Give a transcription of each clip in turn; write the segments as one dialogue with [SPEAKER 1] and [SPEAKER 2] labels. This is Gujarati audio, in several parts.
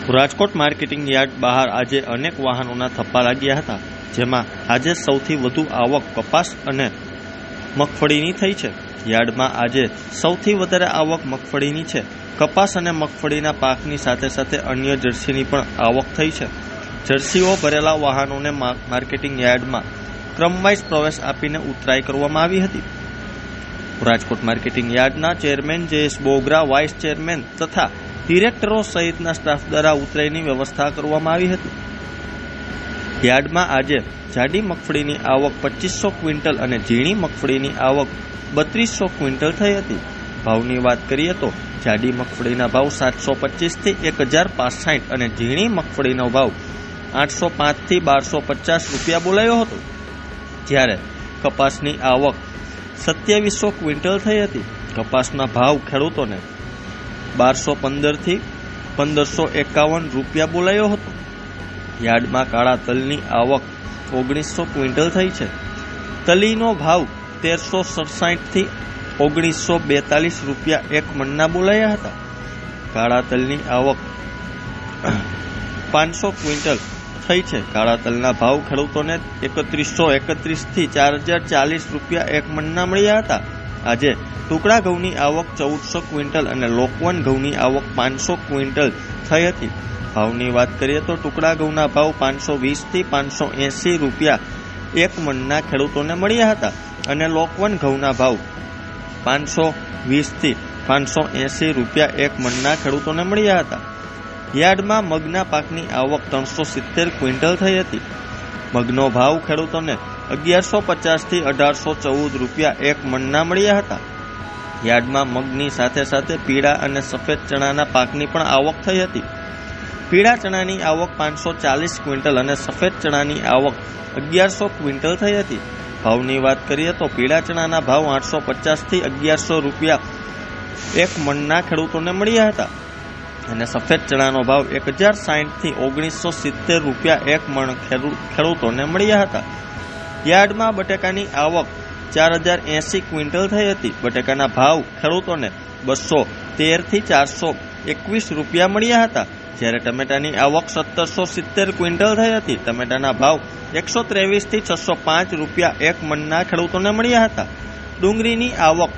[SPEAKER 1] રાજકોટ માર્કેટિંગ યાર્ડ બહાર આજે અનેક વાહનોના થપ્પા લાગ્યા હતા, જેમાં આજે સૌથી વધુ આવક કપાસ અને મગફળીની થઈ છે. યાર્ડમાં આજે સૌથી વધારે આવક મગફળીની છે. કપાસ અને મગફળીના પાકની સાથે સાથે અન્ય જર્સીની પણ આવક થઈ છે. જર્સીઓ ભરેલા વાહનોને માર્કેટિંગ યાર્ડમાં ક્રમવાઇઝ પ્રવેશ આપીને ઉતરાઈ કરવામાં આવી હતી. રાજકોટ માર્કેટિંગ યાર્ડના chairman Jayesh Bogra, vice chairman તથા ડિરેક્ટરો સહિતના સ્ટાફ દ્વારા ઉતરાઈની વ્યવસ્થા કરવામાં આવી હતી. યાર્ડમાં આજે જાડી મગફળીની આવક 2500 ક્વિન્ટલ અને ઝીણી મગફળીની આવક 3200 ક્વિન્ટલ થઈ હતી. ભાવની વાત કરીએ તો જાડી મગફળીના ભાવ 725 થી 1065 અને ઝીણી મગફળીનો ભાવ 805 થી 1250 રૂપિયા બોલાયો હતો. જ્યારે કપાસની આવક 2700 ક્વિન્ટલ થઈ હતી. કપાસના ભાવ ખેડૂતોને 1215 થી 1551 રૂપિયા બોલાયો હતો. યાર્ડમાં કાળા તલની આવક 1900 ક્વિન્ટલ થઈ છે. તલીનો ભાવ 1367 થી 1942 રૂપિયા એક મણના બોલાયા હતા. કાળા તલની આવક 500 ક્વિન્ટલ થઈ છે. કાળા તલના ભાવ ખેડૂતોને 3131 થી 4040 રૂપિયા એક મણના મળ્યા હતા. આજે ટુકડા ઘઉંની આવક 1400 ક્વિન્ટલ અને લોકવન ઘઉંની આવક 500 ક્વિન્ટલ થઈ હતી. ભાવની વાત કરીએ તો ટુકડા ઘઉંના ભાવ 520 થી 580 રૂપિયા એક મણના ખેડૂતોને મળ્યા હતા અને લોકવન ઘઉંના ભાવ 520 થી 580 રૂપિયા એક મણના ખેડૂતોને મળ્યા હતા. યાર્ડમાં મગના પાકની આવક 370 ક્વિન્ટલ થઈ હતી. મગનો ભાવ ખેડૂતોને 1150 થી 1814 રૂપિયા એક મણના મળ્યા હતા. યાર્ડમાં મગની સાથે સાથે પીળા અને સફેદ ચણાના પાકની પણ આવક થઈ હતી. પીળા ચણાની આવક 540 ક્વિન્ટલ અને સફેદ ચણાની આવક 1100 ક્વિન્ટલ થઈ હતી. ભાવની વાત કરીએ તો પીળા ચણાના ભાવ 850 થી 1100 રૂપિયા એક મણના ખેડૂતોને મળ્યા હતા અને સફેદ ચણાનો ભાવ 1060 થી 1970 રૂપિયા એક મણ ખેડૂતોને મળ્યા હતા. યાર્ડમાં બટેકાની આવક 4080 ક્વિન્ટલ થઈ હતી. બટેકાના ભાવ ખેડૂતોને 213 થી 421 રૂપિયા મળ્યા હતા. જ્યારે ટમેટાની આવક 1770 ક્વિન્ટલ થઈ હતી. ટમેટાના ભાવ 123 થી 605 રૂપિયા એક મણના ખેડૂતોને મળ્યા હતા. ડુંગળીની આવક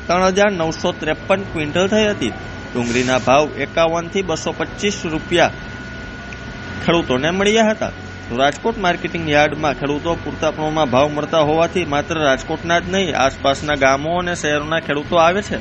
[SPEAKER 1] 3953 ક્વિન્ટલ થઈ હતી. ડુંગળીના ભાવ 51 થી 225 રૂપિયા ખેડૂતોને મળ્યા હતા. રાજકોટ માર્કેટિંગ યાર્ડમાં ખેડૂતો પૂરતા પ્રમાણમાં ભાવ મળતા હોવાથી માત્ર રાજકોટના જ નહીં, આસપાસના ગામો અને શહેરોના ખેડૂતો આવે છે.